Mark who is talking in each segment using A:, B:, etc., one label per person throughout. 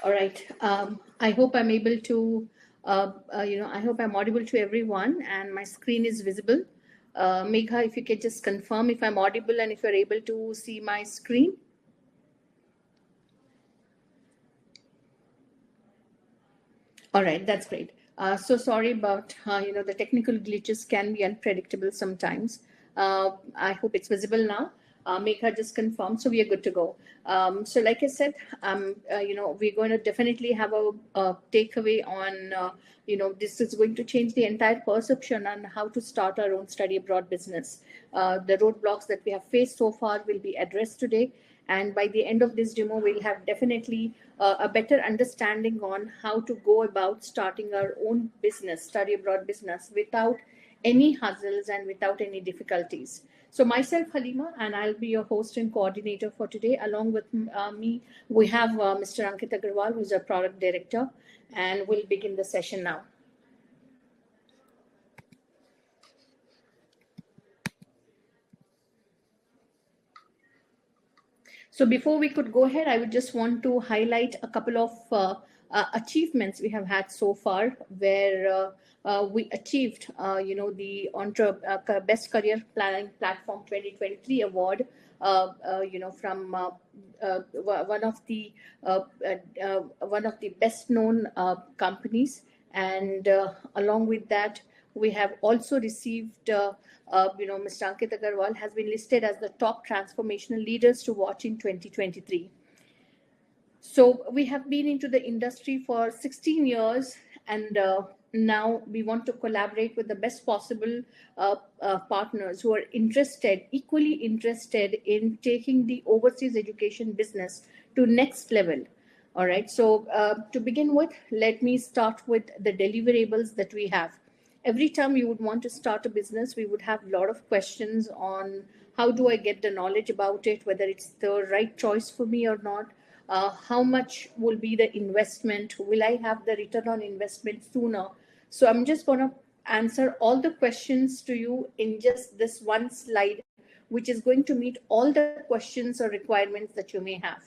A: All right. I hope I'm able to, I hope I'm audible to everyone and my screen is visible. Megha, if you could just confirm if I'm audible and if you're able to see my screen. All right, that's great. So sorry about, the technical glitches can be unpredictable sometimes. I hope it's visible now. Megha just confirmed, so we are good to go. So like I said, we're going to definitely have a takeaway on, this is going to change the entire perception on how to start our own study abroad business. The roadblocks that we have faced so far will be addressed today. And by the end of this demo, we'll have definitely a better understanding on how to go about starting our own business, study abroad business, without any hassles and without any difficulties. So myself, Halima, and I'll be your host and coordinator for today. Along with me, we have Mr. Ankit Agarwal, who's our product director, and we'll begin the session now. So before we could go ahead, I would just want to highlight a couple of achievements we have had so far, where we achieved, the Best Career Planning Platform 2023 award, from one of the best known companies, and along with that, we have also received. Mr. Ankit Agarwal has been listed as the top transformational leaders to watch in 2023. So we have been into the industry for 16 years, and now we want to collaborate with the best possible partners who are equally interested in taking the overseas education business to next level. All right. So to begin with, let me start with the deliverables that we have. Every time you would want to start a business, we would have a lot of questions on how do I get the knowledge about it, whether it's the right choice for me or not, how much will be the investment, will I have the return on investment sooner. So I'm just going to answer all the questions to you in just this one slide, which is going to meet all the questions or requirements that you may have.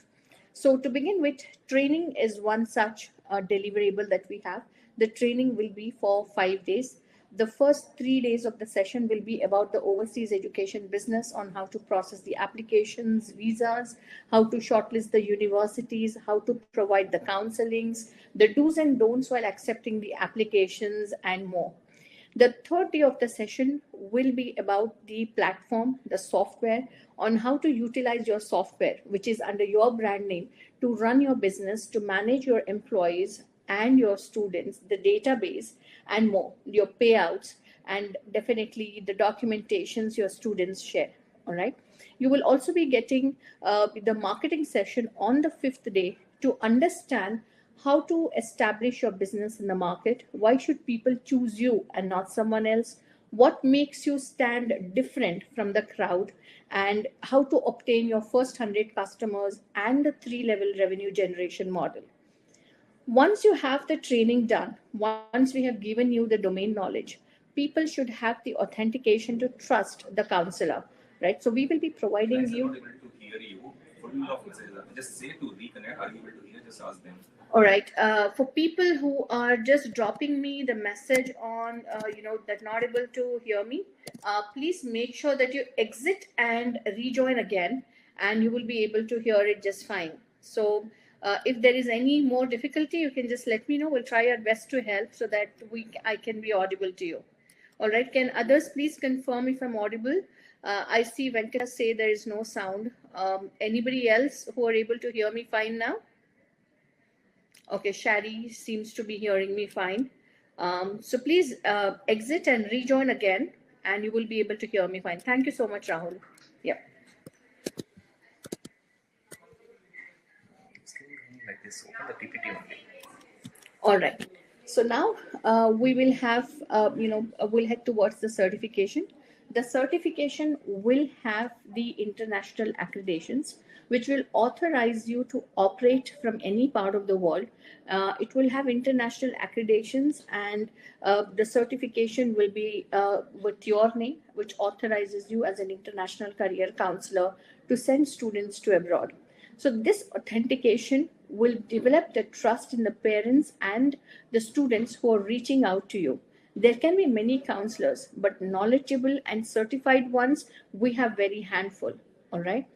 A: So to begin with, training is one such deliverable that we have. The training will be for 5 days. The first 3 days of the session will be about the overseas education business, on how to process the applications, visas, how to shortlist the universities, how to provide the counselings, the do's and don'ts while accepting the applications, and more. The third day of the session will be about the platform, the software, on how to utilize your software, which is under your brand name, to run your business, to manage your employees and your students, the database, and more, your payouts, and definitely the documentations your students share. All right. You will also be getting the marketing session on the 5th day to understand how to establish your business in the market. Why should people choose you and not someone else? What makes you stand different from the crowd? And how to obtain your first 100 customers and the 3-level revenue generation model. Once you have the training done, once we have given you the domain knowledge, people should have the authentication to trust the counselor, right? So we will be providing you. I'm not able to hear you. Full of messages. Just say to reconnect. Are you able to hear? Just ask them. All right. For people who are just dropping me the message on, that not able to hear me, please make sure that you exit and rejoin again, and you will be able to hear it just fine. So if there is any more difficulty, you can just let me know. We'll try our best to help so that I can be audible to you. All right. Can others please confirm if I'm audible? I see Venkata say there is no sound. Anybody else who are able to hear me fine now? Okay, Shari seems to be hearing me fine. So please exit and rejoin again, and you will be able to hear me fine. Thank you so much, Rahul. Yeah. Like this, open the PPT only. All right. So now we will have, we'll head towards the certification. The certification will have the international accreditations, which will authorize you to operate from any part of the world. It will have international accreditations, and the certification will be with your name, which authorizes you as an international career counselor to send students to abroad. So this authentication will develop the trust in the parents and the students who are reaching out to you. There can be many counselors, but knowledgeable and certified ones, we have very handful. All right.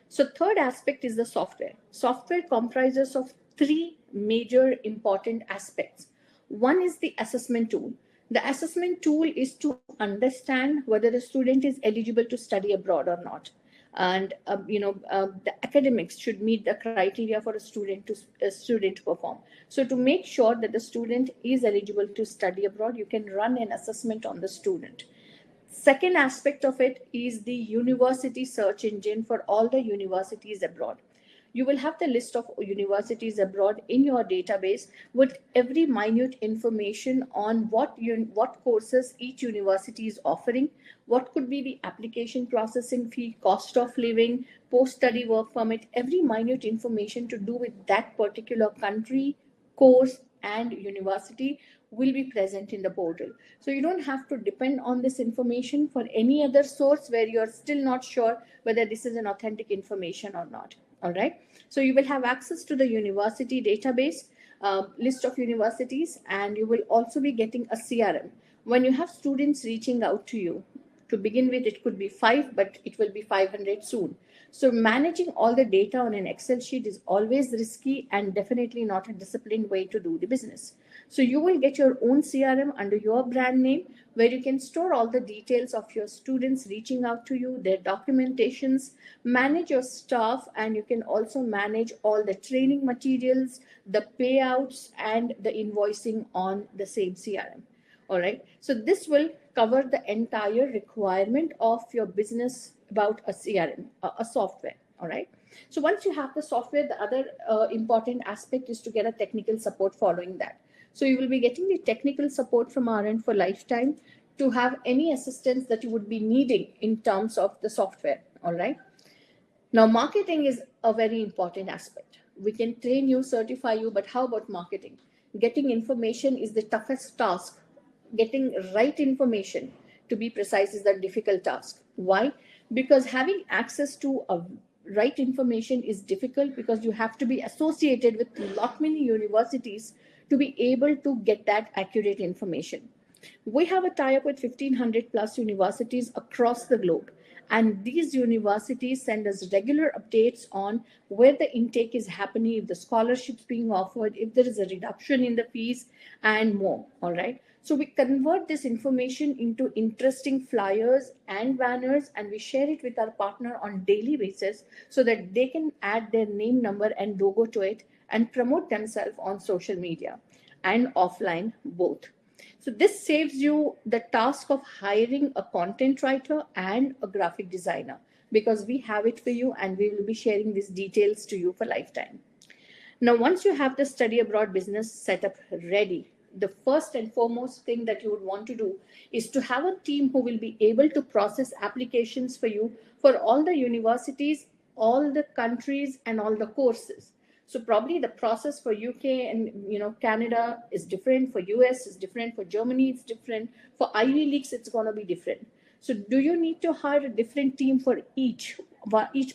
A: So third aspect is the software. Software comprises of three major important aspects. One is the assessment tool. The assessment tool is to understand whether the student is eligible to study abroad or not. And the academics should meet the criteria for a student to perform. So to make sure that the student is eligible to study abroad, you can run an assessment on the student. Second aspect of it is the university search engine for all the universities abroad. You will have the list of universities abroad in your database with every minute information on what courses each university is offering, what could be the application processing fee, cost of living, post-study work permit, every minute information to do with that particular country, course, and university will be present in the portal. So you don't have to depend on this information for any other source where you're still not sure whether this is an authentic information or not. All right. So you will have access to the university database, list of universities, and you will also be getting a CRM. When you have students reaching out to you, to begin with, it could be 5, but it will be 500 soon. So managing all the data on an Excel sheet is always risky and definitely not a disciplined way to do the business. So you will get your own CRM under your brand name where you can store all the details of your students reaching out to you, their documentations, manage your staff, and you can also manage all the training materials, the payouts, and the invoicing on the same CRM. All right. So this will cover the entire requirement of your business about a CRM, a software. All right. So once you have the software, the other important aspect is to get a technical support following that. So you will be getting the technical support from our end for lifetime to have any assistance that you would be needing in terms of the software. All right. Now, marketing is a very important aspect. We can train you, certify you, but how about marketing? Getting information is the toughest task. Getting right information, to be precise, is the difficult task. Why? Because having access to a right information is difficult because you have to be associated with a lot many universities to be able to get that accurate information. We have a tie-up with 1,500 plus universities across the globe. And these universities send us regular updates on where the intake is happening, if the scholarships being offered, if there is a reduction in the fees, and more. All right. So we convert this information into interesting flyers and banners, and we share it with our partner on daily basis so that they can add their name, number, and logo to it and promote themselves on social media and offline both. So this saves you the task of hiring a content writer and a graphic designer because we have it for you and we will be sharing these details to you for lifetime. Now, once you have the study abroad business set up ready, the first and foremost thing that you would want to do is to have a team who will be able to process applications for you for all the universities, all the countries, and all the courses. So probably the process for UK and Canada is different, for US is different, for Germany it's different, for Ivy Leagues it's going to be different. So do you need to hire a different team for each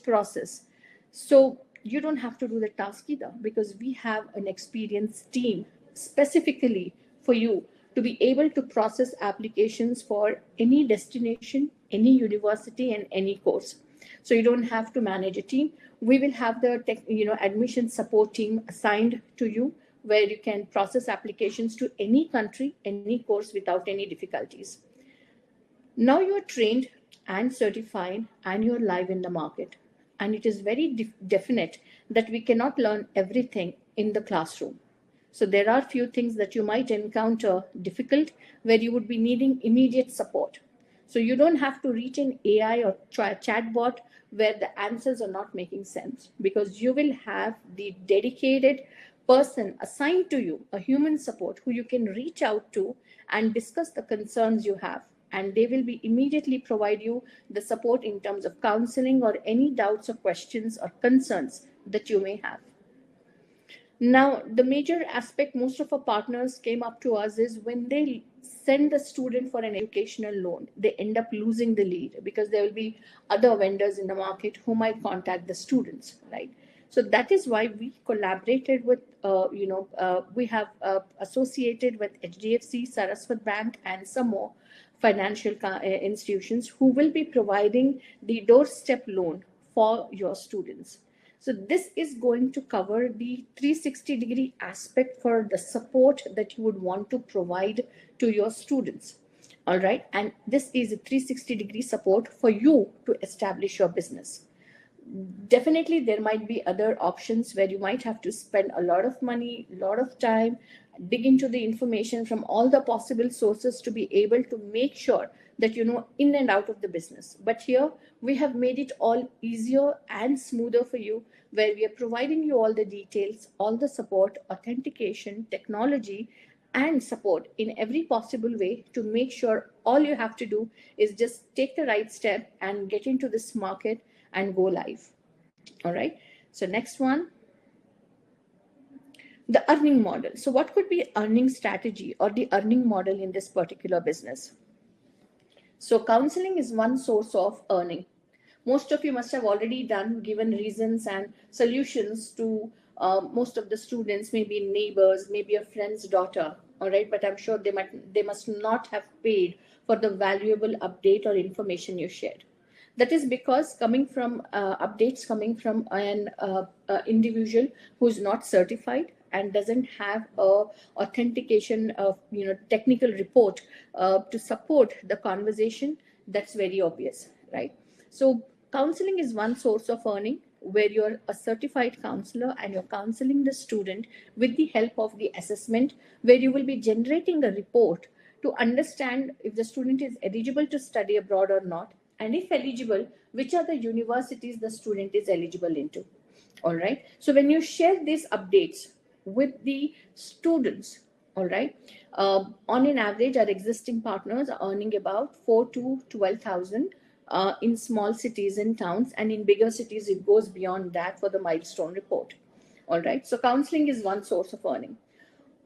A: process? So you don't have to do the task either because we have an experienced team specifically for you to be able to process applications for any destination, any university, and any course. So you don't have to manage a team. We will have the admission support team assigned to you where you can process applications to any country, any course without any difficulties. Now you're trained and certified and you're live in the market. And it is very definite that we cannot learn everything in the classroom. So there are few things that you might encounter difficult where you would be needing immediate support. So you don't have to reach an AI or chatbot where the answers are not making sense because you will have the dedicated person assigned to you, a human support who you can reach out to and discuss the concerns you have. And they will be immediately provide you the support in terms of counseling or any doubts or questions or concerns that you may have. Now, the major aspect most of our partners came up to us is when they send the student for an educational loan, they end up losing the lead because there will be other vendors in the market who might contact the students, right? So that is why we collaborated with, we have associated with HDFC, Saraswat Bank, and some more financial institutions who will be providing the doorstep loan for your students. So this is going to cover the 360-degree aspect for the support that you would want to provide to your students. All right. And this is a 360-degree support for you to establish your business. Definitely, there might be other options where you might have to spend a lot of money, a lot of time, dig into the information from all the possible sources to be able to make sure that you know in and out of the business. But here we have made it all easier and smoother for you, where we are providing you all the details, all the support, authentication, technology, and support in every possible way to make sure all you have to do is just take the right step and get into this market and go live. All right. So next one, the earning model. So what could be earning strategy or the earning model in this particular business? So counseling is one source of earning. Most of you must have already given reasons and solutions to most of the students, maybe neighbors, maybe a friend's daughter. All right. But I'm sure they must not have paid for the valuable update or information you shared. That is because updates coming from an individual who is not certified and doesn't have a authentication of technical report to support the conversation. That's very obvious, right? So counseling is one source of earning, where you're a certified counselor and you're counseling the student with the help of the assessment, where you will be generating a report to understand if the student is eligible to study abroad or not, and if eligible, which are the universities the student is eligible into. All right. So when you share these updates with the students, all right, on an average, our existing partners are earning about 4 to 12,000 in small cities and towns, and in bigger cities it goes beyond that for the milestone report. All right. So counseling is one source of earning.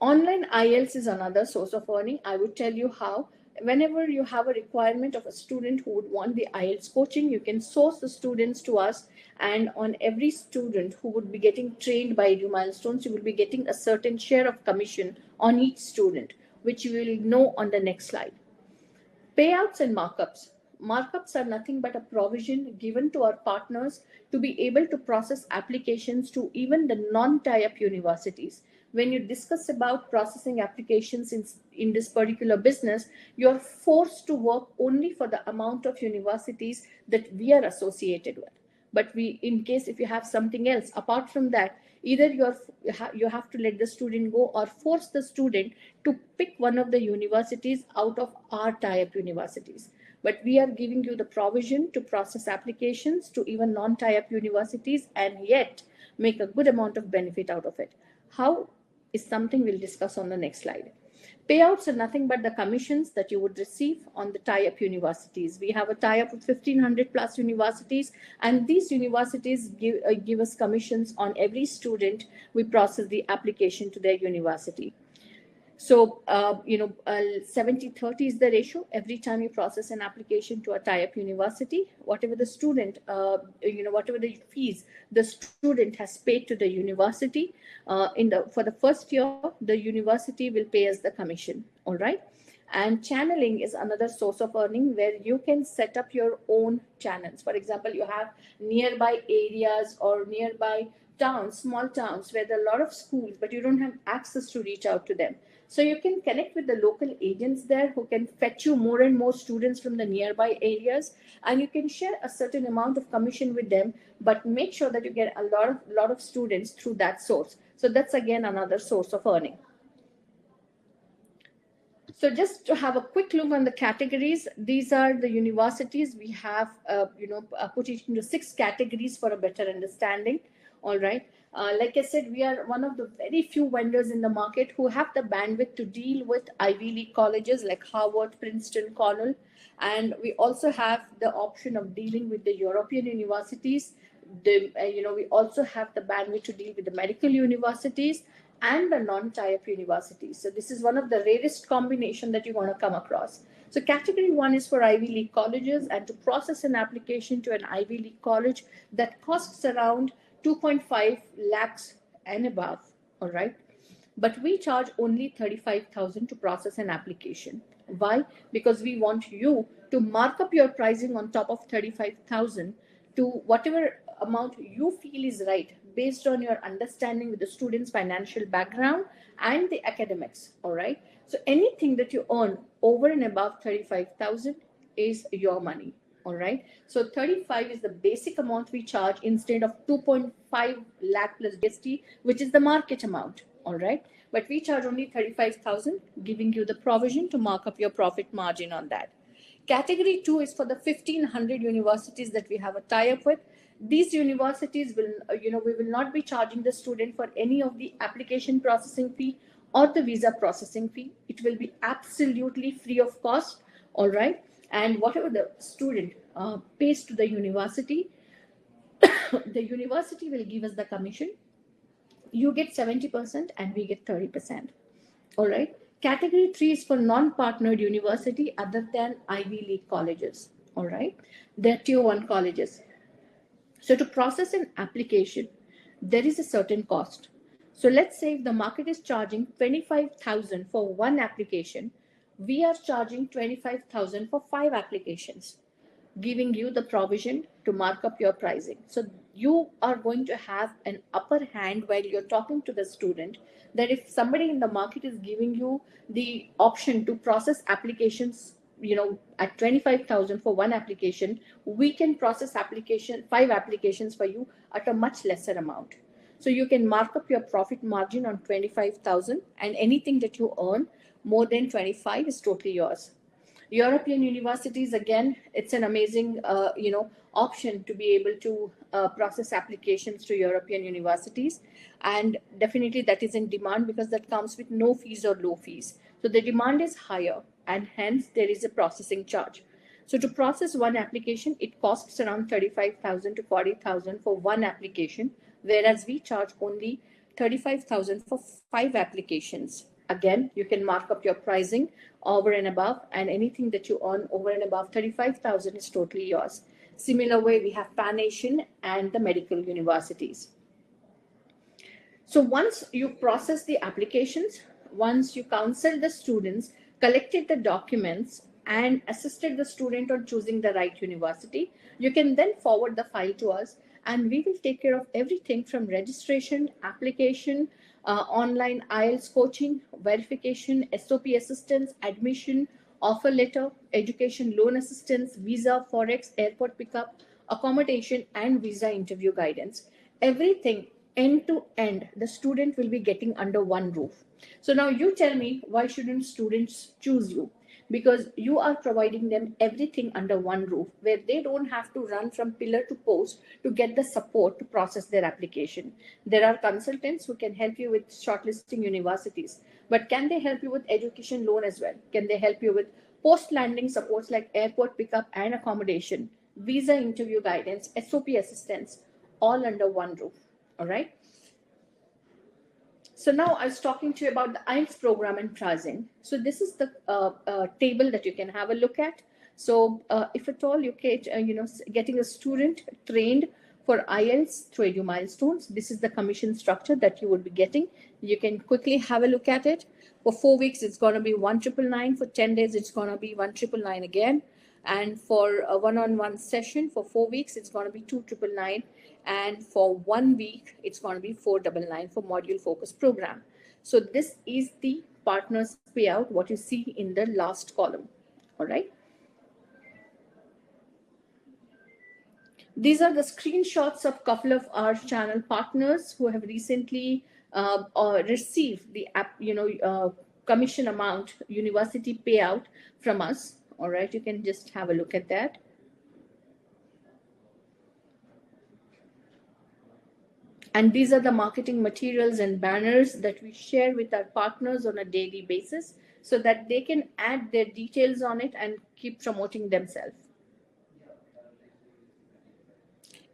A: Online IELTS is another source of earning. I would tell you how. Whenever you have a requirement of a student who would want the IELTS coaching, you can source the students to us, and on every student who would be getting trained by Edu Milestones, you will be getting a certain share of commission on each student, which you will know on the next slide. Payouts and markups. Markups are nothing but a provision given to our partners to be able to process applications to even the non-tie-up universities. When you discuss about processing applications in this particular business, you're forced to work only for the amount of universities that we are associated with. But in case if you have something else apart from that, either you have to let the student go or force the student to pick one of the universities out of our tie-up universities. But we are giving you the provision to process applications to even non-tie-up universities and yet make a good amount of benefit out of it. How is something we'll discuss on the next slide. Payouts are nothing but the commissions that you would receive on the tie-up universities. We have a tie-up with 1,500 plus universities, and these universities give us commissions on every student we process the application to their university. So, 70-30 is the ratio. Every time you process an application to a tie-up university, whatever the student, whatever the fees the student has paid to the university, for the first year, the university will pay us the commission. All right. And channeling is another source of earning, where you can set up your own channels. For example, you have nearby areas or nearby towns, small towns, where there are a lot of schools, but you don't have access to reach out to them. So you can connect with the local agents there who can fetch you more and more students from the nearby areas, and you can share a certain amount of commission with them, but make sure that you get a lot of students through that source. So that's again another source of earning. So just to have a quick look on the categories, these are the universities we have, put it into 6 categories for a better understanding. All right. Like I said, we are one of the very few vendors in the market who have the bandwidth to deal with Ivy League colleges like Harvard, Princeton, Cornell. And we also have the option of dealing with the European universities. We also have the bandwidth to deal with the medical universities and the non-tie-up universities. So this is one of the rarest combination that you're going to come across. So category 1 is for Ivy League colleges, and to process an application to an Ivy League college, that costs around 2.5 lakhs and above, all right? But we charge only 35,000 to process an application. Why? Because we want you to mark up your pricing on top of 35,000 to whatever amount you feel is right based on your understanding with the student's financial background and the academics, all right? So anything that you earn over and above 35,000 is your money, all right? So 35 is the basic amount we charge instead of 2.5 lakh plus GST, which is the market amount, all right? But we charge only 35,000, giving you the provision to mark up your profit margin on that. Category 2 is for the 1,500 universities that we have a tie-up with. These universities will, we will not be charging the student for any of the application processing fee or the visa processing fee. It will be absolutely free of cost, all right? And whatever the student pays to the university, the university will give us the commission. You get 70% and we get 30%, all right? Category 3 is for non-partnered university other than Ivy League colleges, all right? They're tier 1 colleges. So to process an application, there is a certain cost. So let's say if the market is charging 25,000 for one application, we are charging 25,000 for 5 applications, giving you the provision to mark up your pricing. So you are going to have an upper hand while you're talking to the student, that if somebody in the market is giving you the option to process applications, at 25,000 for one application, we can process 5 applications for you at a much lesser amount. So you can mark up your profit margin on 25,000, and anything that you earn more than 25 is totally yours. European universities, again, it's an amazing, option to be able to process applications to European universities. And definitely that is in demand because that comes with no fees or low fees. So the demand is higher and hence there is a processing charge. So to process one application, it costs around 35,000 to 40,000 for one application, whereas we charge only 35,000 for 5 applications. Again, you can mark up your pricing over and above, and anything that you earn over and above 35,000 is totally yours. Similar way, we have Pan Asian and the medical universities. So once you process the applications, once you counsel the students, collected the documents, and assisted the student on choosing the right university, you can then forward the file to us, and we will take care of everything from registration, application, online IELTS coaching, verification, SOP assistance, admission, offer letter, education loan assistance, visa, forex, airport pickup, accommodation, and visa interview guidance. Everything end to end, the student will be getting under one roof. So now you tell me, why shouldn't students choose you? Because you are providing them everything under one roof, where they don't have to run from pillar to post to get the support to process their application. There are consultants who can help you with shortlisting universities, but can they help you with education loan as well? Can they help you with post-landing supports like airport pickup and accommodation, visa interview guidance, SOP assistance, all under one roof, all right? So now I was talking to you about the IELTS program and pricing. So this is the table that you can have a look at. So if at all you get, getting a student trained for IELTS through Edu Milestones, this is the commission structure that you would be getting. You can quickly have a look at it. For 4 weeks, it's going to be 1,999. For 10 days, it's going to be 1,999 again. And for a one-on-one session for 4 weeks, it's going to be 2,999. And for 1 week, it's going to be 499 for module focus program. So this is the partners payout, what you see in the last column. All right. These are the screenshots of a couple of our channel partners who have recently received the commission amount, university payout from us. All right, you can just have a look at that. And these are the marketing materials and banners that we share with our partners on a daily basis so that they can add their details on it and keep promoting themselves.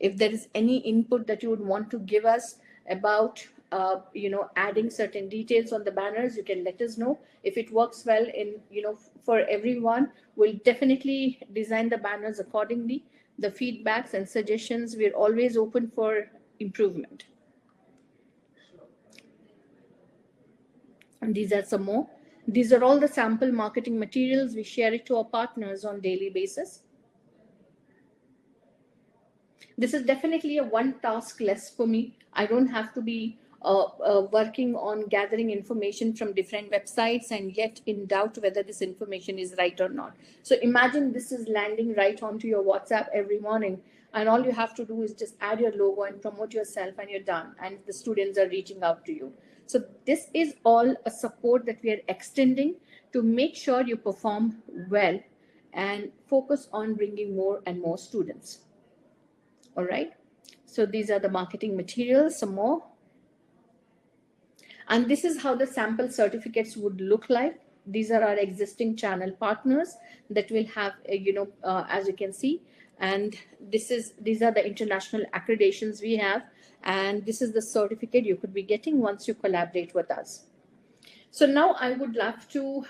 A: If there is any input that you would want to give us about, adding certain details on the banners, you can let us know. If it works well in, for everyone, we'll definitely design the banners accordingly. The feedbacks and suggestions, we're always open for improvement. And these are some more. These are all the sample marketing materials. We share it to our partners on daily basis. This is definitely a one task less for me. I don't have to be working on gathering information from different websites and yet in doubt whether this information is right or not. So imagine this is landing right onto your WhatsApp every morning, and all you have to do is just add your logo and promote yourself, and you're done, and the students are reaching out to you. So this is all a support that we are extending to make sure you perform well and focus on bringing more and more students. All right. So these are the marketing materials, some more. And this is how the sample certificates would look like. These are our existing channel partners that will have, as you can see. And these are the international accreditations we have. And this is the certificate you could be getting once you collaborate with us. So now I would love to,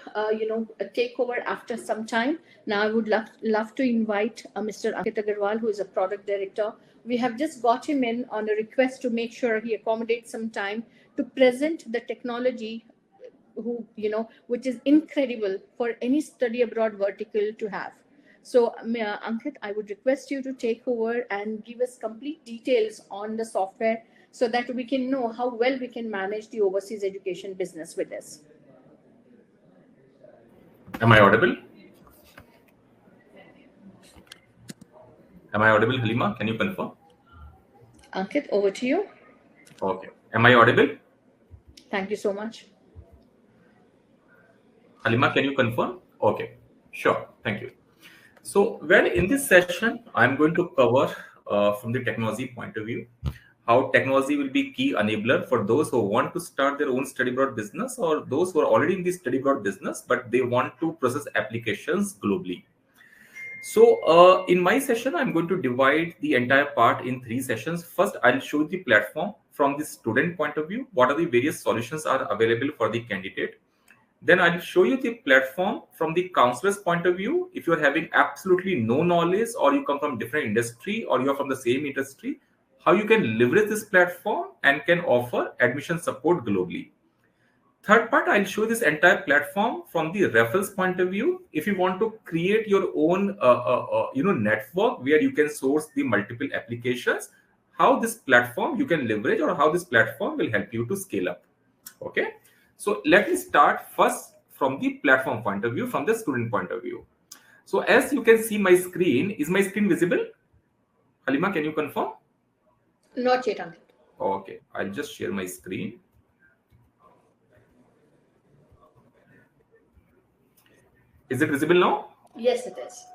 A: take over after some time. Now I would love to invite Mr. Ankit Agarwal, who is a product director. We have just got him in on a request to make sure he accommodates some time to present the technology, which is incredible for any study abroad vertical to have. So Ankit, I would request you to take over and give us complete details on the software so that we can know how well we can manage the overseas education business with this.
B: Am I audible? Am I audible, Halima? Can you confirm?
A: Ankit, over to you.
B: Okay. Am I audible?
A: Thank you so much.
B: Halima, can you confirm? Okay. Sure. Thank you. So, well, in this session, I'm going to cover from the technology point of view, how technology will be key enabler for those who want to start their own study abroad business or those who are already in the study abroad business, but they want to process applications globally. So in my session, I'm going to divide the entire part in 3 sessions. First, I'll show the platform from the student point of view. What are the various solutions are available for the candidate? Then I'll show you the platform from the counselor's point of view. If you're having absolutely no knowledge or you come from different industry or you're from the same industry, how you can leverage this platform and can offer admission support globally. Third part, I'll show this entire platform from the referrals point of view. If you want to create your own network where you can source the multiple applications, how this platform you can leverage or how this platform will help you to scale up. Okay. So let me start first from the platform point of view, from the student point of view. So as you can see my screen, is my screen visible? Halima, can you confirm?
A: Not yet, Ankit.
B: Okay, I'll just share my screen. Is it visible now?
A: Yes, it is.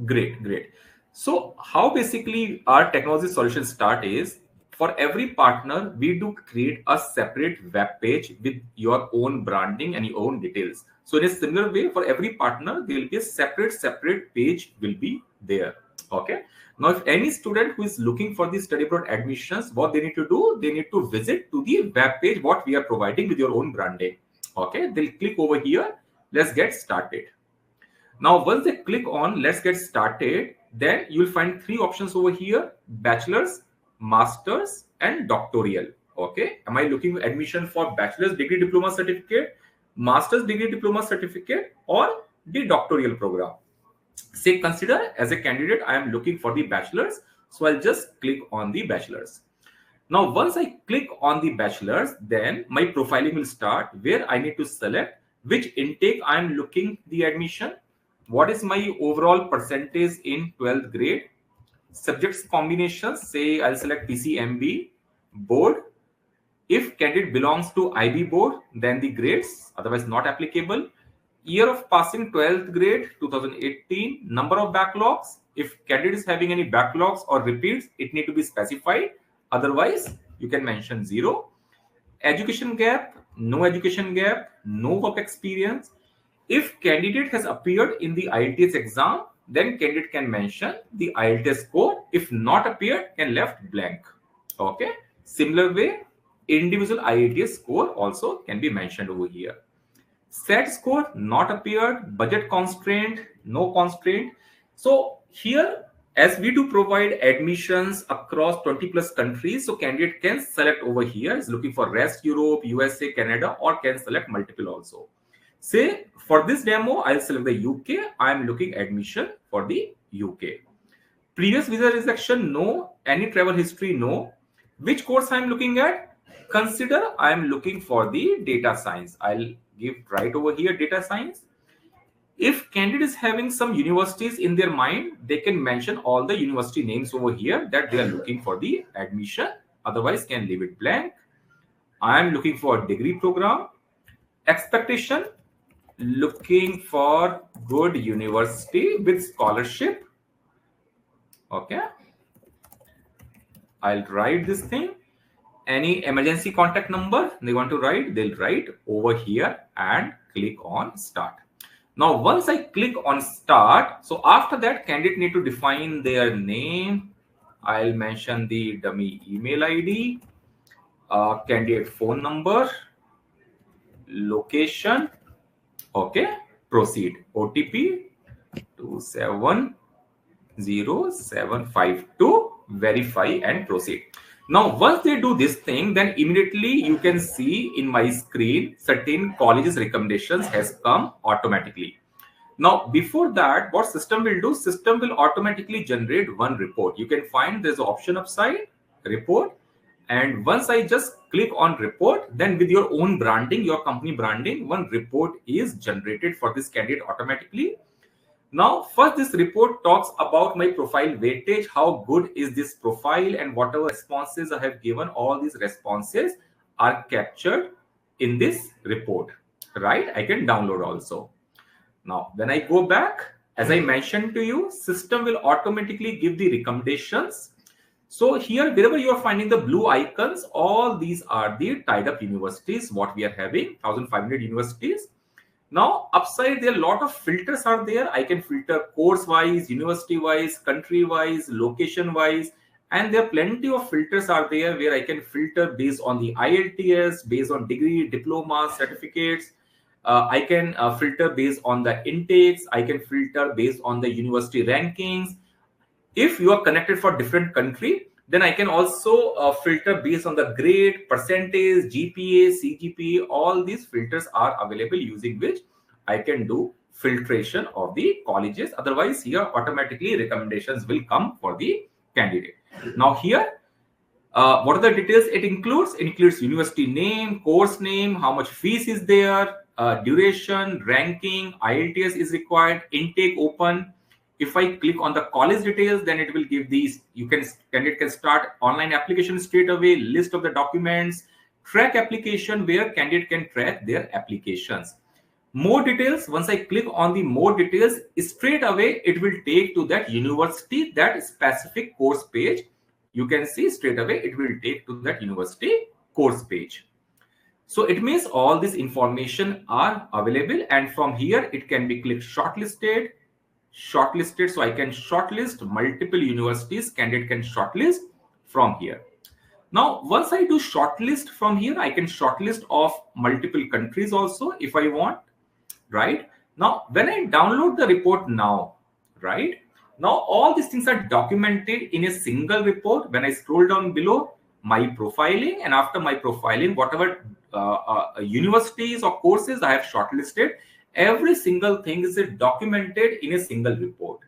B: Great, great. So how basically our technology solution start is, for every partner, we do create a separate web page with your own branding and your own details. So in a similar way, for every partner, there will be a separate page will be there. Okay. Now, if any student who is looking for the study abroad admissions, what they need to do, they need to visit to the web page, what we are providing with your own branding. Okay. They'll click over here. Let's get started. Now, once they click on let's get started, then you'll find 3 options over here: bachelor's, master's, and doctoral. Okay. Am I looking at admission for bachelor's degree diploma certificate, master's degree diploma certificate, or the doctoral program? Say, consider as a candidate, I am looking for the bachelor's. So I'll just click on the bachelor's. Now, once I click on the bachelor's, then my profiling will start where I need to select which intake I am looking the admission. What is my overall percentage in 12th grade? Subjects combinations, say I'll select PCMB, board. If candidate belongs to IB board, then the grades, otherwise not applicable. Year of passing 12th grade, 2018. Number of backlogs. If candidate is having any backlogs or repeats, it need to be specified. Otherwise, you can mention 0. Education gap, no education gap, no work experience. If candidate has appeared in the IELTS exam, then candidate can mention the IELTS score. If not appeared, can left blank. Okay. Similar way, individual IELTS score also can be mentioned over here. Set score not appeared, budget constraint, no constraint. So here as we do provide admissions across 20 plus countries, so candidate can select over here, is looking for rest Europe, USA, Canada, or can select multiple also. Say for this demo, I'll select the UK. I'm looking admission for the UK. Previous visa rejection, no. Any travel history, no. Which course I'm looking at? Consider I'm looking for the data science. I'll give right over here data science. If candidate is having some universities in their mind, they can mention all the university names over here that they are looking for the admission. Otherwise, can leave it blank. I am looking for degree program. Expectation, looking for good university with scholarship. Okay. I'll write this thing. Any emergency contact number they want to write, they'll write over here and click on start. Now, once I click on start, so after that, candidate need to define their name. I'll mention the dummy email ID, candidate phone number, location. Okay, proceed. OTP 270752. Verify and proceed. Now, once they do this thing, then immediately you can see in my screen, certain colleges recommendations has come automatically. Now, before that, what system will do? System will automatically generate one report. You can find there's an option upside, report. And once I just click on report, then with your own branding, your company branding, one report is generated for this candidate automatically. Now, first, this report talks about my profile weightage, how good is this profile, and whatever responses I have given, all these responses are captured in this report, right? I can download also. Now, when I go back, as I mentioned to you, system will automatically give the recommendations. So here, wherever you are finding the blue icons, all these are the tied up universities, what we are having, 1,500 universities. Now, upside there, a lot of filters are there. I can filter course-wise, university-wise, country-wise, location-wise, and there are plenty of filters are there where I can filter based on the IELTS, based on degree, diploma, certificates. I can filter based on the intakes. I can filter based on the university rankings. If you are connected for different country, then I can also filter based on the grade, percentage, GPA, CGPA. All these filters are available using which I can do filtration of the colleges. Otherwise, here automatically recommendations will come for the candidate. Now here, what are the details it includes? It includes university name, course name, how much fees is there, duration, ranking, IELTS is required, intake open. If I click on the college details, then it will give these. Candidate can start online application straight away, list of the documents, track application where candidate can track their applications. More details, once I click on the more details, straight away it will take to that university, that specific course page. You can see straight away it will take to that university course page. So it means all this information are available, and from here it can be clicked shortlisted. So I can shortlist multiple universities. Candidate can shortlist from here. Now, once I do shortlist from here, I can shortlist of multiple countries also if I want, right? Now, when I download the report now, right? Now, all these things are documented in a single report. When I scroll down below, my profiling, and after my profiling, whatever universities or courses I have shortlisted, every single thing is documented in a single report,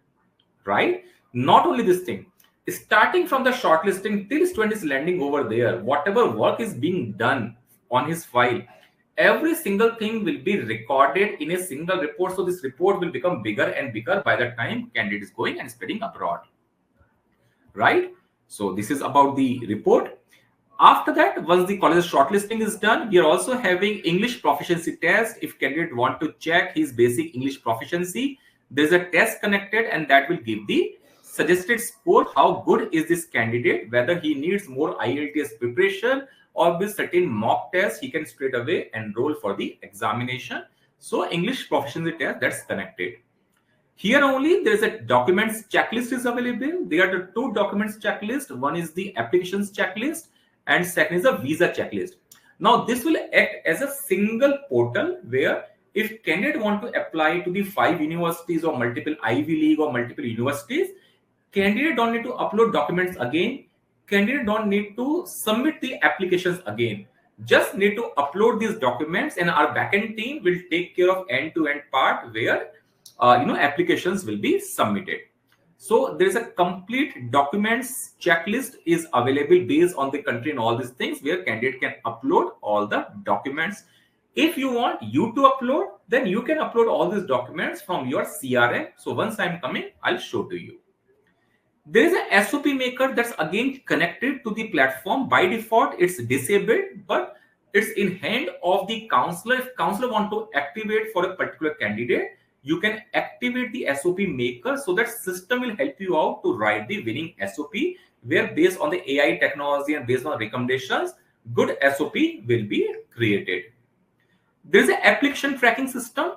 B: right? Not only this thing, starting from the shortlisting till student is landing over there, whatever work is being done on his file, every single thing will be recorded in a single report. So this report will become bigger and bigger by the time candidate is going and studying abroad, right? So this is about the report. After that, once the college shortlisting is done, we are also having English proficiency test. If candidate want to check his basic English proficiency, there's a test connected, and that will give the suggested score. How good is this candidate? Whether he needs more IELTS preparation or with certain mock tests, he can straight away enroll for the examination. So English proficiency test, that's connected. Here only there is a documents checklist is available. There are the two documents checklist. One is the applications checklist, and second is a visa checklist. Now this will act as a single portal where if candidate want to apply to the 5 universities or multiple Ivy League or multiple universities, candidate don't need to upload documents again. Candidate don't need to submit the applications again. Just need to upload these documents, and our backend team will take care of end-to-end part where applications will be submitted. So there is a complete documents checklist is available based on the country and all these things, where candidate can upload all the documents. If you want you to upload, then you can upload all these documents from your CRM. So once I'm coming, I'll show to you. There is a SOP maker that's again connected to the platform. By default, it's disabled, but it's in hand of the counselor. If counselor want to activate for a particular candidate, you can activate the SOP maker, so that system will help you out to write the winning SOP, where based on the AI technology and based on recommendations, good SOP will be created. There is an application tracking system.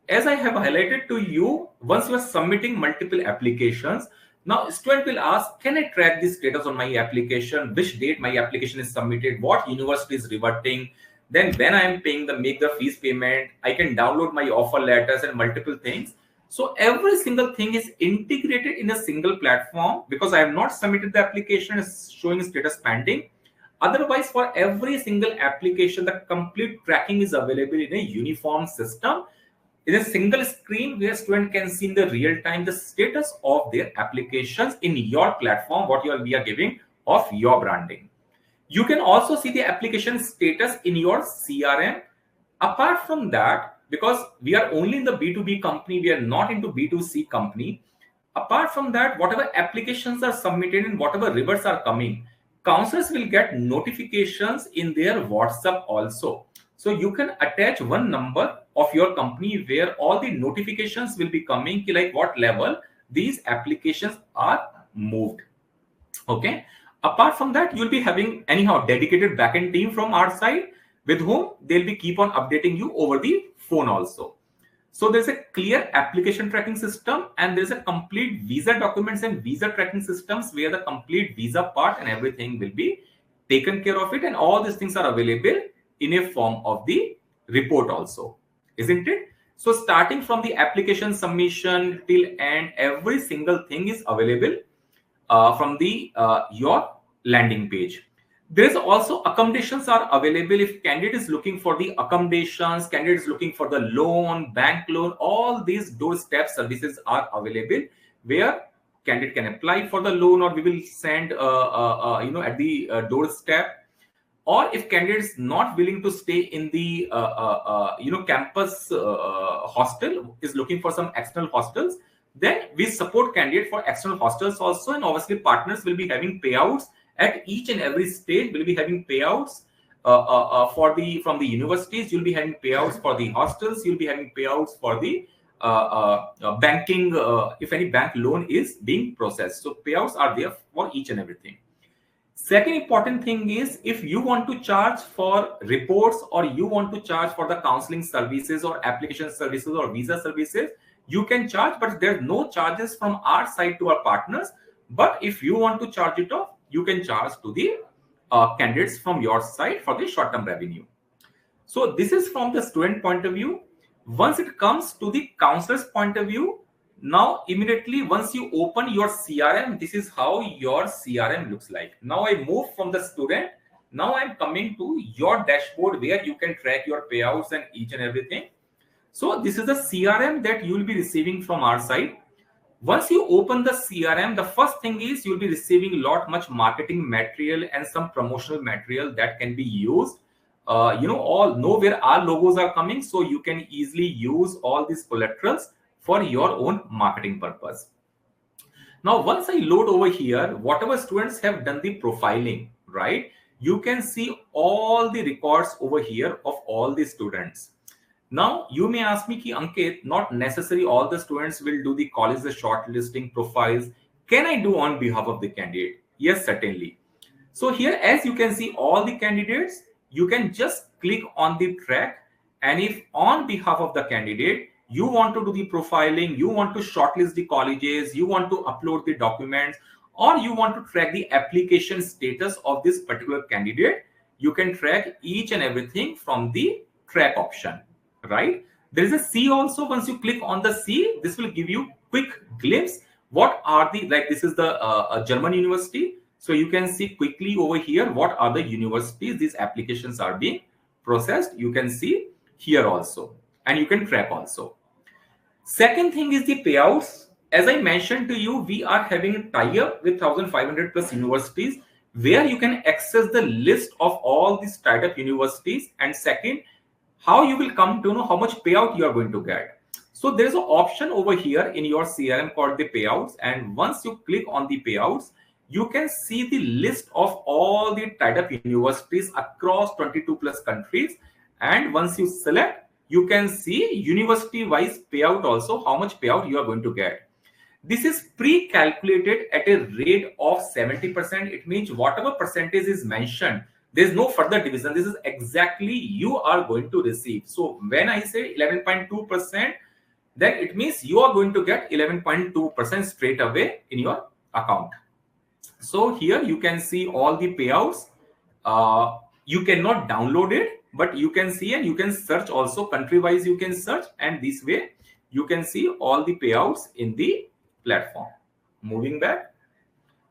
B: As I have highlighted to you, once you are submitting multiple applications, now student will ask, can I track the status on my application, which date my application is submitted, what university is reverting, then when I am paying make the fees payment, I can download my offer letters and multiple things. So every single thing is integrated in a single platform, because I have not submitted the application, is showing status pending. Otherwise, for every single application, the complete tracking is available in a uniform system, in a single screen, where student can see in the real time the status of their applications in your platform, what we are giving of your branding. You can also see the application status in your CRM. Apart from that, because we are only in the B2B company, we are not into B2C company. Apart from that, whatever applications are submitted and whatever reverts are coming, counselors will get notifications in their WhatsApp also. So you can attach one number of your company where all the notifications will be coming, like what level these applications are moved. Okay. Apart from that, you'll be having anyhow dedicated backend team from our side, with whom they'll be keep on updating you over the phone also. So there's a clear application tracking system, and there's a complete visa documents and visa tracking systems, where the complete visa part and everything will be taken care of it. And all these things are available in a form of the report also, isn't it? So starting from the application submission till end, every single thing is available from the your landing page. There is also accommodations are available. If candidate is looking for the accommodations, candidate is looking for the loan, bank loan, all these doorstep services are available, where candidate can apply for the loan, or we will send at the doorstep. Or if candidate is not willing to stay in the campus hostel, is looking for some external hostels, then we support candidate for external hostels also. And obviously partners will be having payouts at each and every stage. Will be having payouts from the universities. You'll be having payouts for the hostels. You'll be having payouts for the banking, if any bank loan is being processed. So payouts are there for each and everything. Second important thing is, if you want to charge for reports, or you want to charge for the counseling services or application services or visa services, you can charge, but there's no charges from our side to our partners. But if you want to charge it off, you can charge to the candidates from your side for the short-term revenue. So this is from the student point of view. Once it comes to the counselor's point of view, now immediately once you open your CRM, this is how your CRM looks like. Now I move from the student. Now I'm coming to your dashboard, where you can track your payouts and each and everything. So this is the CRM that you will be receiving from our side. Once you open the CRM, the first thing is you'll be receiving much marketing material and some promotional material that can be used. All know where our logos are coming, so you can easily use all these collaterals for your own marketing purpose. Now, once I load over here, whatever students have done the profiling, right? You can see all the records over here of all the students. Now, you may ask me, Ankit, not necessarily all the students will do the college shortlisting profiles. Can I do on behalf of the candidate? Yes, certainly. So here, as you can see all the candidates, you can just click on the track. And if on behalf of the candidate, you want to do the profiling, you want to shortlist the colleges, you want to upload the documents, or you want to track the application status of this particular candidate, you can track each and everything from the track option, right? There is a C also. Once you click on the C, this will give you quick glimpse what are the, like this is the German university. So you can see quickly over here what are the universities these applications are being processed. You can see here also, and you can track also. Second thing is the payouts. As I mentioned to you, we are having a tie-up with 1,500 plus universities where you can access the list of all these startup universities. And second, how you will come to know how much payout you are going to get. So there's an option over here in your CRM called the payouts. And once you click on the payouts, you can see the list of all the tied-up universities across 22 plus countries. And once you select, you can see university-wise payout also, how much payout you are going to get. This is pre-calculated at a rate of 70%. It means whatever percentage is mentioned, there's no further division. This is exactly you are going to receive. So when I say 11.2%, then it means you are going to get 11.2% straight away in your account. So here you can see all the payouts. You cannot download it, but you can see, and you can search also country wise. You can search, and this way you can see all the payouts in the platform. Moving back.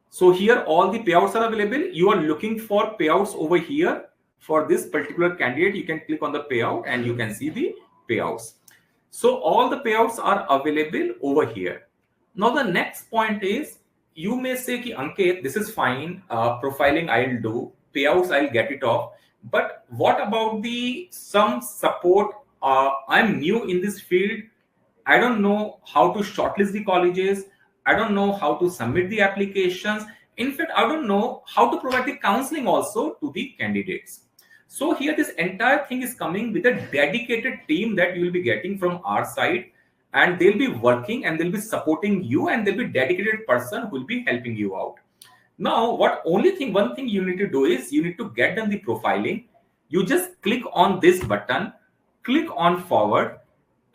B: So here all the payouts are available. You are looking for payouts over here for this particular candidate. You can click on the payout and you can see the payouts. So all the payouts are available over here. Now the next point is, you may say ki Ankit, this is fine, profiling I'll do, payouts I'll get it off, but what about the some support? I'm new in this field. I don't know how to shortlist the colleges. I don't know how to submit the applications. In fact, I don't know how to provide the counseling also to the candidates. So here this entire thing is coming with a dedicated team that you will be getting from our side, and they'll be working and they'll be supporting you, and there'll be dedicated person who will be helping you out. Now, one thing you need to do is you need to get done the profiling. You just click on this button, click on forward,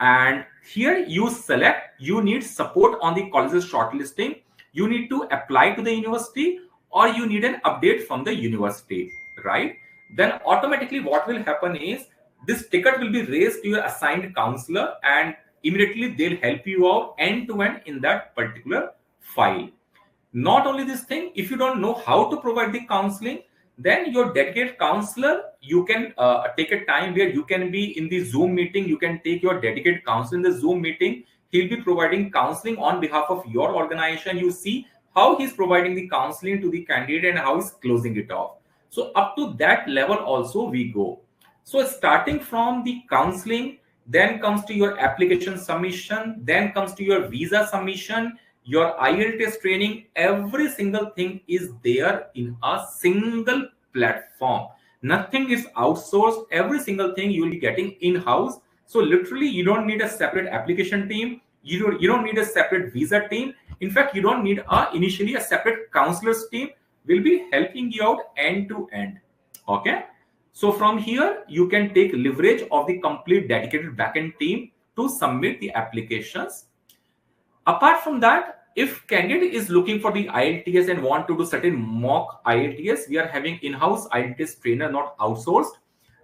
B: and here you select you need support on the college's shortlisting. You need to apply to the university, or you need an update from the university, right? Then automatically what will happen is this ticket will be raised to your assigned counselor, and immediately they'll help you out end to end in that particular file. Not only this thing, if you don't know how to provide the counseling, then your dedicated counselor, you can take a time where you can be in the Zoom meeting. You can take your dedicated counselor in the Zoom meeting. He'll be providing counseling on behalf of your organization. You see how he's providing the counseling to the candidate and how he's closing it off. So up to that level also we go. So starting from the counseling, then comes to your application submission, then comes to your visa submission, your IELTS training. Every single thing is there in a single platform. Nothing is outsourced. Every single thing you will be getting in-house. So literally you don't need a separate application team. You don't need a separate visa team. In fact, you don't need initially a separate counselors team. Will be helping you out end to end. Okay. So from here, you can take leverage of the complete dedicated backend team to submit the applications. Apart from that, if candidate is looking for the IELTS and want to do certain mock IELTS, we are having in-house IELTS trainer, not outsourced.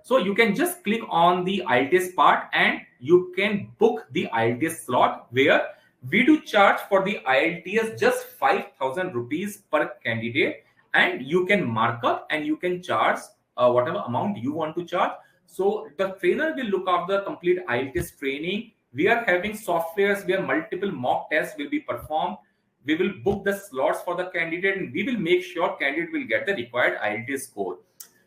B: So you can just click on the IELTS part and you can book the IELTS slot, where we do charge for the IELTS just 5,000 rupees per candidate, and you can mark up and you can charge whatever amount you want to charge. So the trainer will look after the complete IELTS training. We are having softwares where multiple mock tests will be performed. We will book the slots for the candidate, and we will make sure candidate will get the required IELTS score.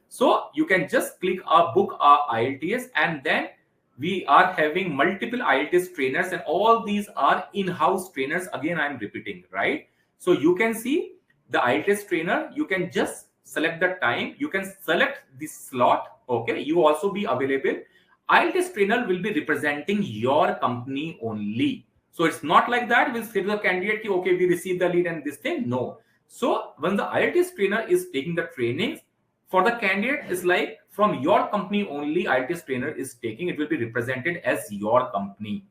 B: So you can just click book IELTS, and then we are having multiple IELTS trainers, and all these are in-house trainers. Again, I'm repeating, right? So you can see the IELTS trainer. You can just select the time. You can select the slot. Okay, you also be available. IELTS trainer will be representing your company only. So it's not like that we'll say to the candidate, okay, we received the lead and this thing. No. So when the IELTS trainer is taking the trainings for the candidate, is like from your company only, IELTS trainer is taking, it will be represented as your company,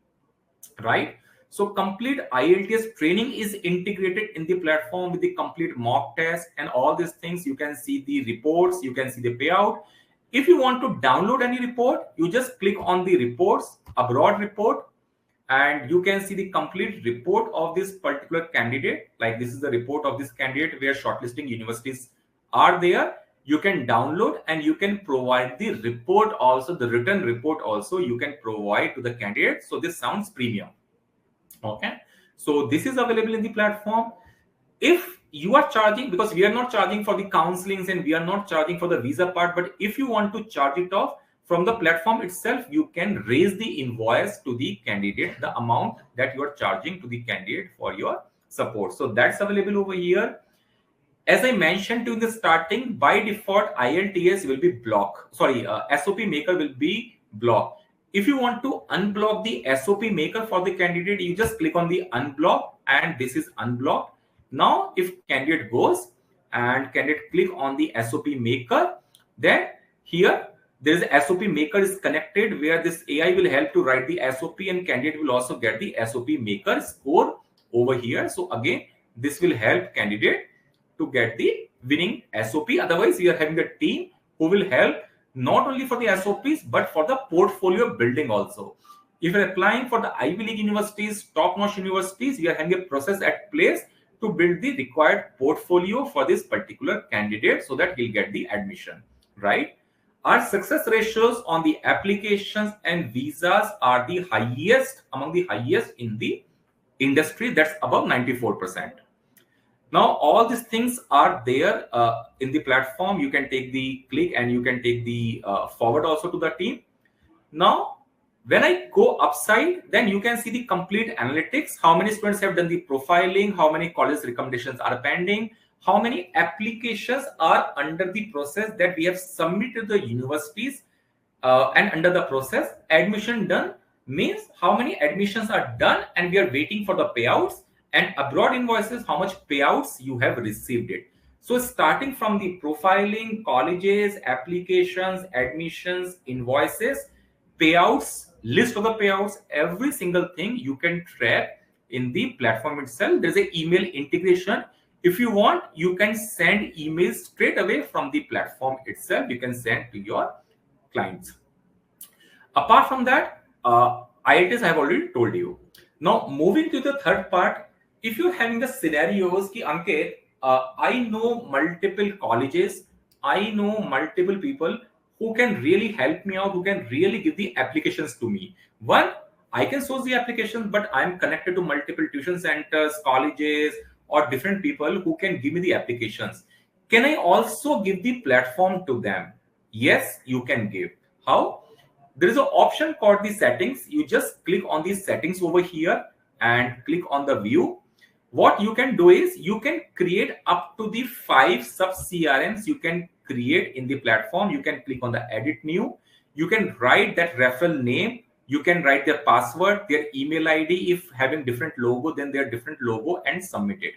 B: right? So complete IELTS training is integrated in the platform with the complete mock test and all these things. You can see the reports, you can see the payout. If you want to download any report, you just click on the reports, abroad report, and you can see the complete report of this particular candidate. Like this is the report of this candidate where shortlisting universities are there. You can download and you can provide the report also, the written report also you can provide to the candidate. So this sounds premium. Okay, so this is available in the platform. If you are charging, because we are not charging for the counselings and we are not charging for the visa part, but if you want to charge it off from the platform itself, you can raise the invoice to the candidate, the amount that you are charging to the candidate for your support. So that's available over here. As I mentioned in the starting, by default ILTS will be blocked. Sorry, SOP maker will be blocked. If you want to unblock the SOP maker for the candidate, you just click on the unblock, and this is unblocked. Now, if candidate goes and candidate click on the SOP maker, then here there is a SOP maker is connected, where this AI will help to write the SOP, and candidate will also get the SOP maker score over here. So again, this will help candidate to get the winning SOP. Otherwise, we are having a team who will help not only for the SOPs but for the portfolio building also. If you're applying for the Ivy League universities, top-notch universities, we are having a process at place to build the required portfolio for this particular candidate so that he'll get the admission, right? Our success ratios on the applications and visas are the highest, among the highest in the industry. That's above 94%. Now, all these things are there in the platform. You can take the click and you can take the forward also to the team. Now, when I go upside, then you can see the complete analytics. How many students have done the profiling? How many college recommendations are pending? How many applications are under the process that we have submitted to the universities and under the process. Admission done means how many admissions are done and we are waiting for the payouts. And abroad invoices, how much payouts you have received it. So starting from the profiling, colleges, applications, admissions, invoices, payouts, list of the payouts, every single thing you can track in the platform itself. There's an email integration. If you want, you can send emails straight away from the platform itself. You can send to your clients. Apart from that, IELTS I have already told you. Now moving to the third part, if you're having the scenarios ki Ankit, I know multiple colleges, I know multiple people who can really help me out, who can really give the applications to me. One, I can source the applications, but I'm connected to multiple tuition centers, colleges, or different people who can give me the applications. Can I also give the platform to them? Yes, you can give. How? There is an option called the settings. You just click on the settings over here and click on the view. What you can do is you can create up to the 5 sub CRMs you can create in the platform. You can click on the edit new. You can write that referral name. You can write their password, their email ID. If having different logo, then their different logo, and submit it.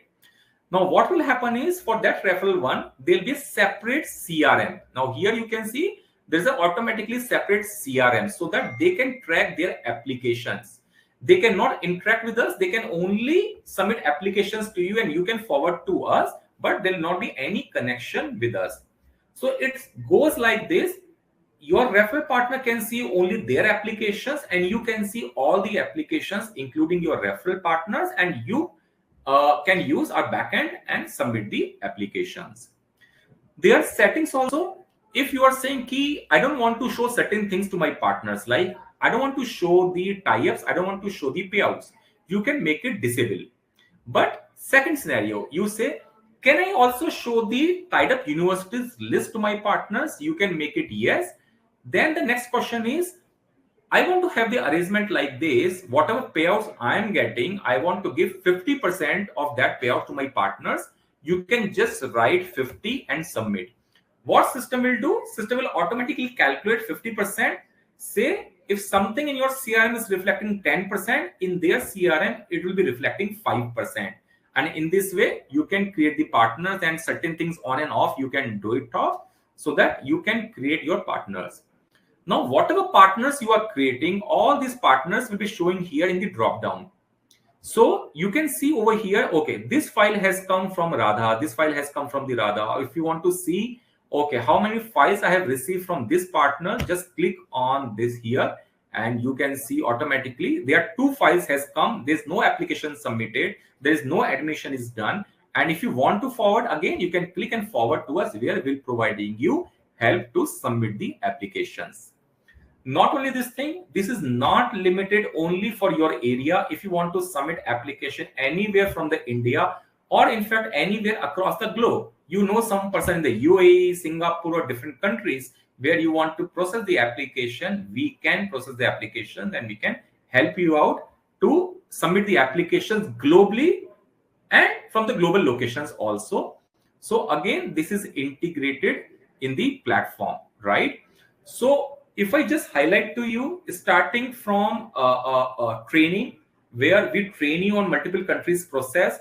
B: Now what will happen is for that referral one, there'll be a separate CRM. Now here you can see there's an automatically separate CRM so that they can track their applications. They cannot interact with us. They can only submit applications to you and you can forward to us, but there will not be any connection with us. So it goes like this. Your referral partner can see only their applications and you can see all the applications, including your referral partners, and you can use our backend and submit the applications. There are settings also. If you are saying, Ki, I don't want to show certain things to my partners, like I don't want to show the tie-ups, I don't want to show the payouts, you can make it disable. But second scenario, you say, can I also show the tied up universities list to my partners? You can make it yes. Then the next question is, I want to have the arrangement like this. Whatever payouts I am getting, I want to give 50% of that payout to my partners. You can just write 50 and submit. What system will do? System will automatically calculate 50%. Say if something in your CRM is reflecting 10%, in their CRM, it will be reflecting 5%. And in this way, you can create the partners and certain things on and off, you can do it off so that you can create your partners. Now, whatever partners you are creating, all these partners will be showing here in the drop down. So you can see over here, okay, this file has come from Radha. This file has come from the Radha. If you want to see, okay, how many files I have received from this partner, just click on this here and you can see automatically there are 2 files has come. There's no application submitted, there is no admission is done. And if you want to forward again, you can click and forward to us, where we'll providing you help to submit the applications. Not only this thing, this is not limited only for your area. If you want to submit application anywhere from the India, or in fact anywhere across the globe, you know some person in the UAE, Singapore, or different countries where you want to process the application, we can process the application and we can help you out to submit the applications globally and from the global locations also. So again, this is integrated in the platform, right? So if I just highlight to you, starting from training, where we train you on multiple countries process,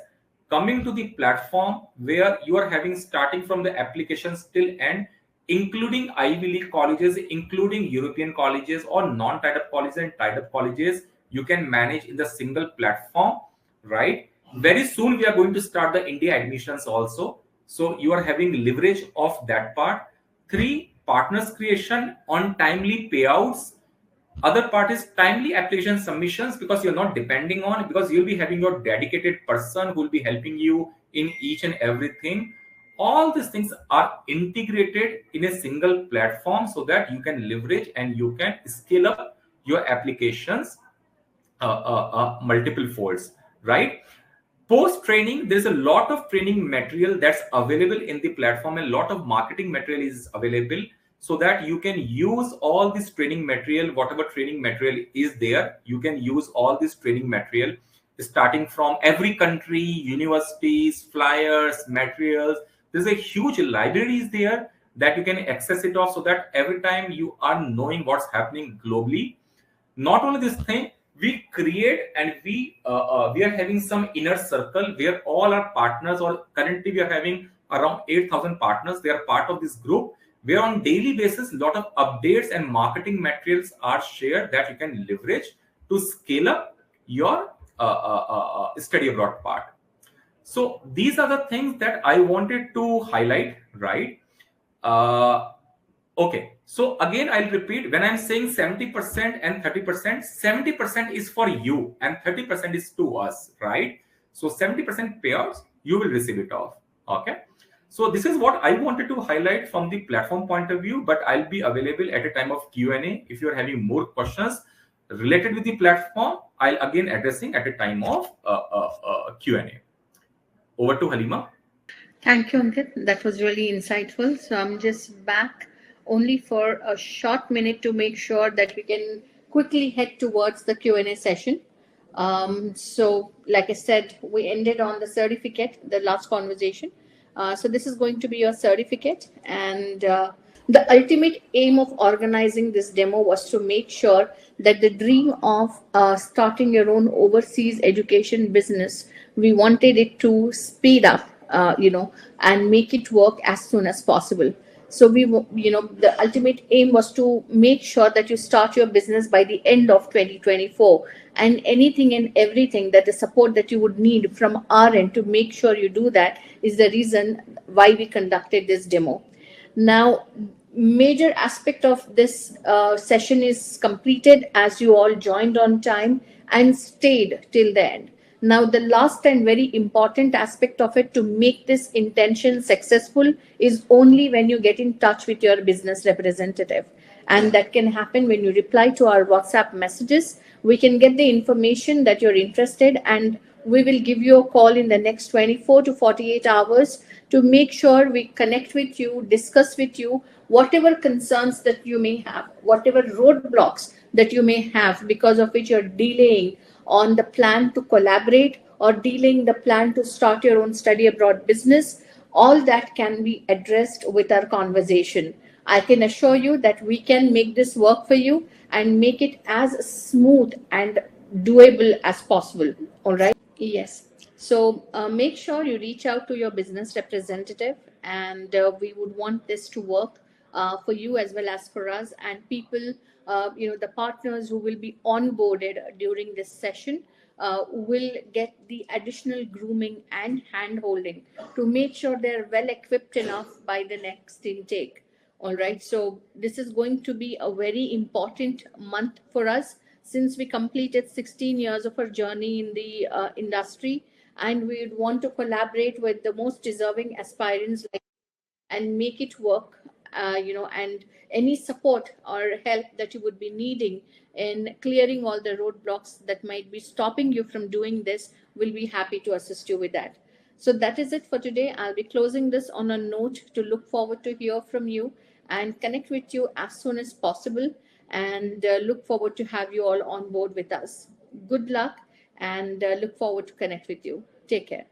B: coming to the platform where you are having starting from the applications till end, including Ivy League colleges, including European colleges or non-tied up colleges and tied up colleges, you can manage in the single platform, right? Very soon we are going to start the India admissions also, so you are having leverage of that part. 3, partners creation on timely payouts. Other part is timely application submissions, because you're not depending on, because you'll be having your dedicated person who will be helping you in each and everything. All these things are integrated in a single platform so that you can leverage and you can scale up your applications multiple folds, right? Post training, there's a lot of training material that's available in the platform, and a lot of marketing material is available, so that you can use all this training material. Whatever training material is there, you can use all this training material, starting from every country, universities, flyers, materials. There's a huge libraries there that you can access it off, so that every time you are knowing what's happening globally. Not only this thing, we create and we are having some inner circle where all our partners, or currently we are having around 8,000 partners, they are part of this group, where on daily basis a lot of updates and marketing materials are shared that you can leverage to scale up your study abroad part. So these are the things that I wanted to highlight, right? Okay, so again, I'll repeat, when I'm saying 70% and 30%, 70% is for you and 30% is to us, right? So 70% payouts, you will receive it off. Okay. So this is what I wanted to highlight from the platform point of view, but I'll be available at a time of Q&A. If you're having more questions related with the platform, I'll again addressing at a time of Q&A. Over to Halima.
A: Thank you, Ankit. That was really insightful. So I'm just back only for a short minute to make sure that we can quickly head towards the Q&A session. So like I said, we ended on the certificate, the last conversation. So this is going to be your certificate, and the ultimate aim of organizing this demo was to make sure that the dream of starting your own overseas education business, we wanted it to speed up, and make it work as soon as possible. So the ultimate aim was to make sure that you start your business by the end of 2024, and anything and everything that the support that you would need from our end to make sure you do that is the reason why we conducted this demo. Now, major aspect of this session is completed, as you all joined on time and stayed till the end. Now, the last and very important aspect of it to make this intention successful is only when you get in touch with your business representative. And that can happen when you reply to our WhatsApp messages. We can get the information that you're interested, and we will give you a call in the next 24 to 48 hours to make sure we connect with you, discuss with you whatever concerns that you may have, whatever roadblocks that you may have because of which you're delaying on the plan to collaborate or dealing the plan to start your own study abroad business. All that can be addressed with our conversation. I can assure you that we can make this work for you and make it as smooth and doable as possible. All right. Yes. So make sure you reach out to your business representative, and we would want this to work for you as well as for us, and people, the partners who will be onboarded during this session will get the additional grooming and hand holding to make sure they're well equipped enough by the next intake. All right, so this is going to be a very important month for us since we completed 16 years of our journey in the industry, and we would want to collaborate with the most deserving aspirants like and make it work. And any support or help that you would be needing in clearing all the roadblocks that might be stopping you from doing this, we'll be happy to assist you with that. So that is it for today. I'll be closing this on a note to look forward to hear from you and connect with you as soon as possible, and look forward to have you all on board with us. Good luck, and look forward to connect with you. Take care.